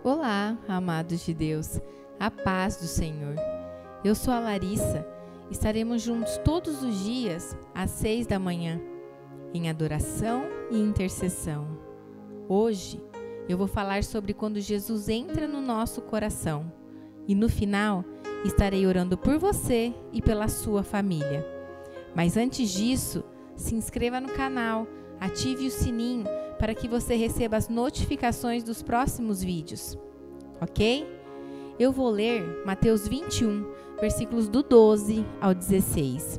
Olá, amados de Deus, a paz do Senhor. Eu sou a Larissa, estaremos juntos todos os dias às 6 da manhã, em adoração e intercessão. Hoje eu vou falar sobre quando Jesus entra no nosso coração e no final estarei orando por você e pela sua família. Mas antes disso, se inscreva no canal, ative o sininho para que você receba as notificações dos próximos vídeos, ok? Eu vou ler Mateus 21, versículos do 12 ao 16.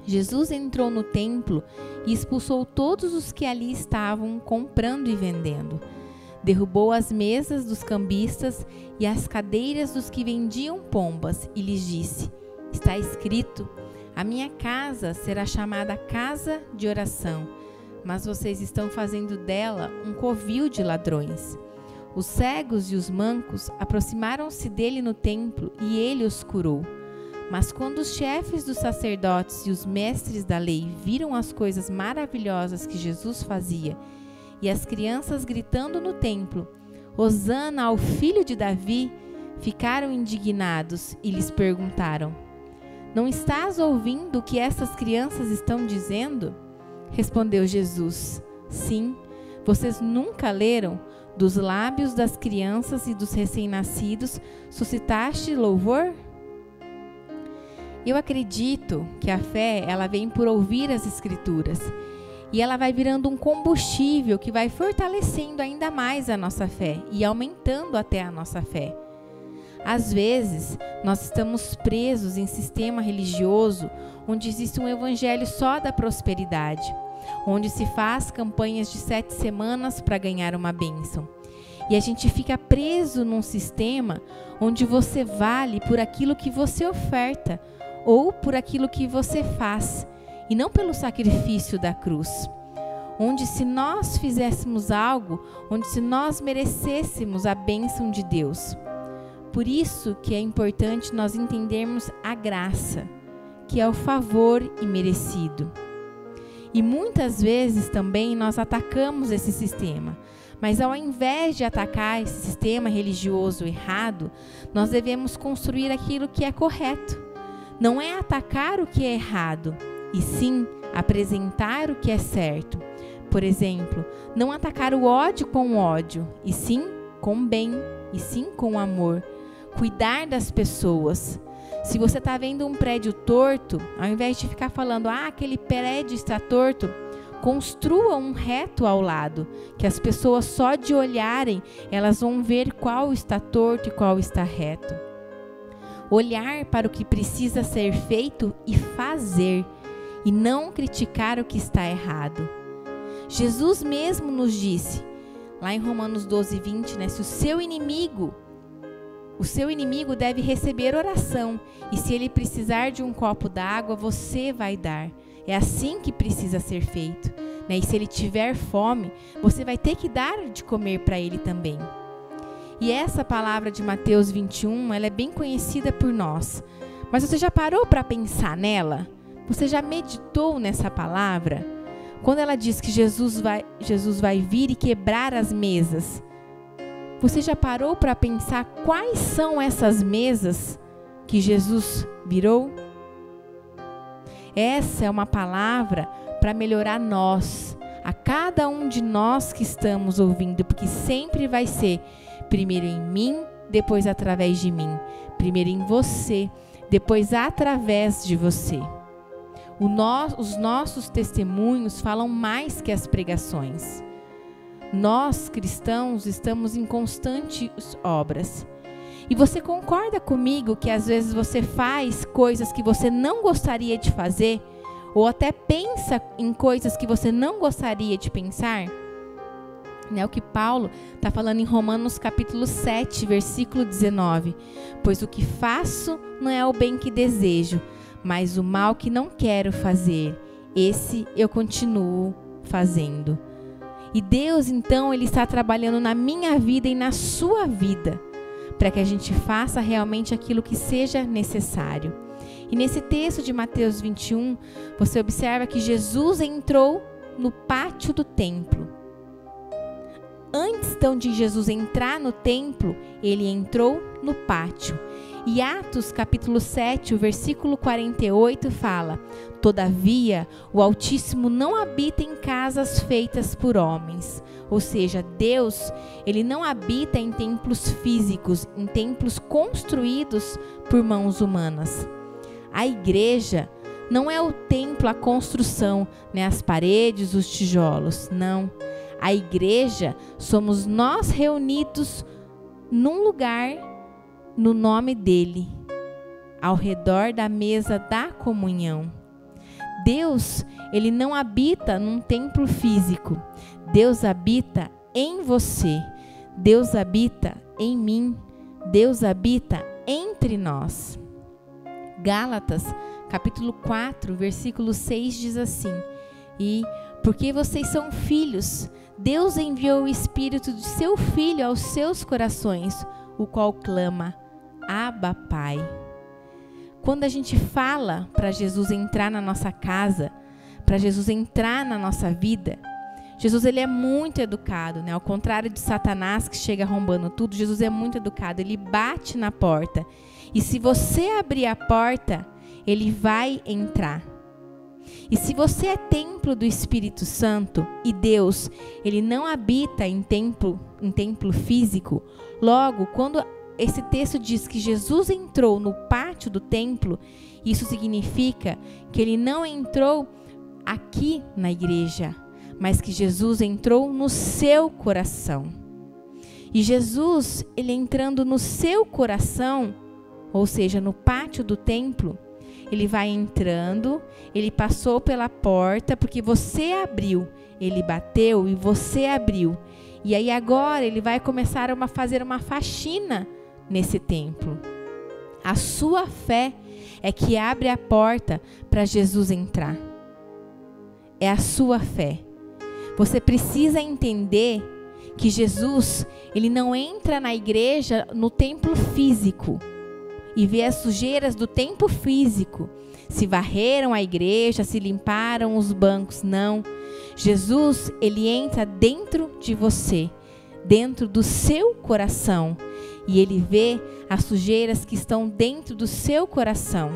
Jesus entrou no templo e expulsou todos os que ali estavam comprando e vendendo. Derrubou as mesas dos cambistas e as cadeiras dos que vendiam pombas e lhes disse: está escrito, a minha casa será chamada casa de oração, mas vocês estão fazendo dela um covil de ladrões. Os cegos e os mancos aproximaram-se dele no templo e ele os curou. Mas quando os chefes dos sacerdotes e os mestres da lei viram as coisas maravilhosas que Jesus fazia e as crianças gritando no templo, Hosana ao filho de Davi, ficaram indignados e lhes perguntaram: não estás ouvindo o que essas crianças estão dizendo? Respondeu Jesus: sim, vocês nunca leram? Dos lábios das crianças e dos recém-nascidos suscitaste louvor? Eu acredito que a fé, ela vem por ouvir as Escrituras. E ela vai virando um combustível que vai fortalecendo ainda mais a nossa fé e aumentando até a nossa fé. Às vezes, nós estamos presos em sistema religioso onde existe um evangelho só da prosperidade, onde se faz campanhas de 7 semanas para ganhar uma bênção. E a gente fica preso num sistema onde você vale por aquilo que você oferta ou por aquilo que você faz, e não pelo sacrifício da cruz. Onde se nós fizéssemos algo, onde se nós merecêssemos a bênção de Deus. Por isso que é importante nós entendermos a graça, que é o favor imerecido. E muitas vezes também nós atacamos esse sistema, mas ao invés de atacar esse sistema religioso errado, nós devemos construir aquilo que é correto. Não é atacar o que é errado, e sim apresentar o que é certo. Por exemplo, não atacar o ódio com ódio, e sim com bem, e sim com amor. Cuidar das pessoas. Se você está vendo um prédio torto, ao invés de ficar falando, aquele prédio está torto, construa um reto ao lado, que as pessoas só de olharem, elas vão ver qual está torto e qual está reto. Olhar para o que precisa ser feito e fazer, e não criticar o que está errado. Jesus mesmo nos disse, lá em Romanos 12:20, se o seu inimigo deve receber oração, e se ele precisar de um copo d'água, você vai dar. É assim que precisa ser feito, E se ele tiver fome, você vai ter que dar de comer para ele também. E essa palavra de Mateus 21, ela é bem conhecida por nós. Mas você já parou para pensar nela? Você já meditou nessa palavra? Quando ela diz que Jesus vai vir e quebrar as mesas, você já parou para pensar quais são essas mesas que Jesus virou? Essa é uma palavra para melhorar nós, a cada um de nós que estamos ouvindo, porque sempre vai ser primeiro em mim, depois através de mim, primeiro em você, depois através de você. Os nossos testemunhos falam mais que as pregações. Nós, cristãos, estamos em constantes obras. E você concorda comigo que às vezes você faz coisas que você não gostaria de fazer? Ou até pensa em coisas que você não gostaria de pensar? O que Paulo está falando em Romanos capítulo 7, versículo 19. Pois o que faço não é o bem que desejo, mas o mal que não quero fazer, esse eu continuo fazendo. E Deus, então, Ele está trabalhando na minha vida e na sua vida, para que a gente faça realmente aquilo que seja necessário. E nesse texto de Mateus 21, você observa que Jesus entrou no pátio do templo. Antes então de Jesus entrar no templo, ele entrou no pátio. E Atos capítulo 7, o versículo 48 fala: todavia, o Altíssimo não habita em casas feitas por homens. Ou seja, Deus, ele não habita em templos físicos, em templos construídos por mãos humanas. A igreja não é o templo, a construção, né, as paredes, os tijolos, não. A igreja somos nós reunidos num lugar no nome dele, ao redor da mesa da comunhão. Deus, ele não habita num templo físico. Deus habita em você. Deus habita em mim. Deus habita entre nós. Gálatas, capítulo 4, versículo 6 diz assim: e porque vocês são filhos, Deus enviou o Espírito de seu Filho aos seus corações, o qual clama: Abba, Pai. Quando a gente fala para Jesus entrar na nossa casa, para Jesus entrar na nossa vida, Jesus, ele é muito educado, né? Ao contrário de Satanás, que chega arrombando tudo, Jesus é muito educado, ele bate na porta. E se você abrir a porta, ele vai entrar. E se você é templo do Espírito Santo, e Deus, ele não habita em templo físico, logo, quando esse texto diz que Jesus entrou no pátio do templo, isso significa que ele não entrou aqui na igreja, mas que Jesus entrou no seu coração. E Jesus, ele entrando no seu coração, ou seja, no pátio do templo, ele vai entrando, ele passou pela porta, porque você abriu, ele bateu e você abriu. E aí agora ele vai começar a fazer uma faxina nesse templo. A sua fé é que abre a porta para Jesus entrar. É a sua fé. Você precisa entender que Jesus, ele não entra na igreja no templo físico e vê as sujeiras do templo físico. Se varreram a igreja, se limparam os bancos, não. Jesus, ele entra dentro de você, dentro do seu coração. E ele vê as sujeiras que estão dentro do seu coração.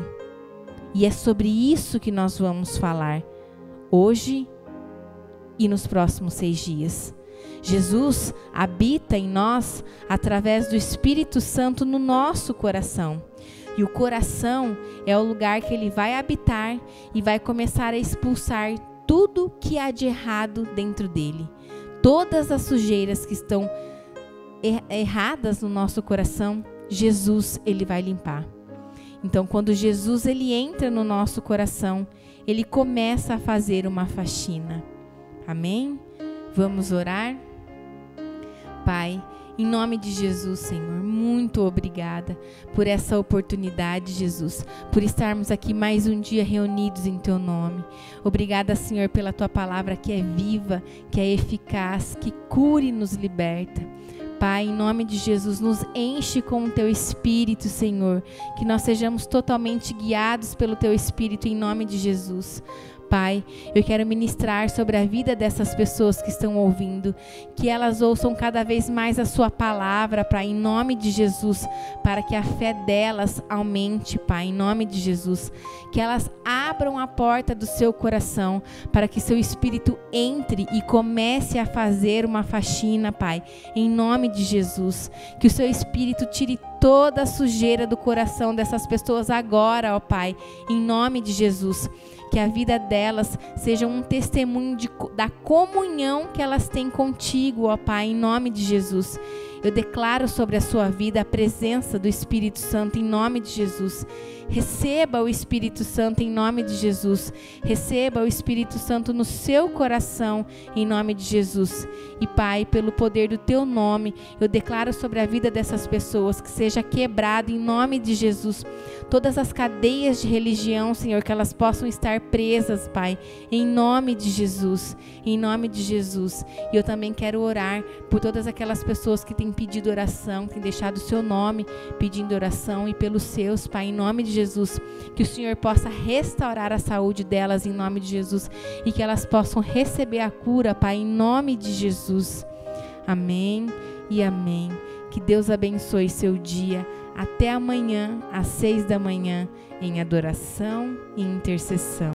E é sobre isso que nós vamos falar hoje e nos próximos 6 dias. Jesus habita em nós através do Espírito Santo no nosso coração. E o coração é o lugar que ele vai habitar e vai começar a expulsar tudo que há de errado dentro dele. Todas as sujeiras que estão erradas no nosso coração, Jesus, ele vai limpar. Então, quando Jesus, ele entra no nosso coração, ele começa a fazer uma faxina. Amém? Vamos orar? Pai, em nome de Jesus, Senhor, muito obrigada por essa oportunidade, Jesus, por estarmos aqui mais um dia reunidos em Teu nome. Obrigada, Senhor, pela Tua palavra que é viva, que é eficaz, que cura e nos liberta. Pai, em nome de Jesus, nos enche com o Teu Espírito, Senhor, que nós sejamos totalmente guiados pelo Teu Espírito, em nome de Jesus. Pai, eu quero ministrar sobre a vida dessas pessoas que estão ouvindo, que elas ouçam cada vez mais a sua palavra, Pai, em nome de Jesus, para que a fé delas aumente, Pai, em nome de Jesus, que elas abram a porta do seu coração, para que seu Espírito entre e comece a fazer uma faxina, Pai, em nome de Jesus, que o seu Espírito tire toda a sujeira do coração dessas pessoas agora, ó Pai, em nome de Jesus. Que a vida delas seja um testemunho da comunhão que elas têm contigo, ó Pai, em nome de Jesus. Eu declaro sobre a sua vida a presença do Espírito Santo em nome de Jesus. Receba o Espírito Santo em nome de Jesus. Receba o Espírito Santo no seu coração em nome de Jesus. E Pai, pelo poder do Teu nome, eu declaro sobre a vida dessas pessoas que seja quebrado em nome de Jesus todas as cadeias de religião, Senhor, que elas possam estar presas, Pai, em nome de Jesus. Em nome de Jesus. E eu também quero orar por todas aquelas pessoas que têm pedido oração, que têm deixado o seu nome pedindo oração, e pelos seus, Pai, em nome de Jesus, que o Senhor possa restaurar a saúde delas em nome de Jesus, e que elas possam receber a cura, Pai, em nome de Jesus. Amém e amém. Que Deus abençoe seu dia. Até amanhã, às 6 da manhã, em adoração e intercessão.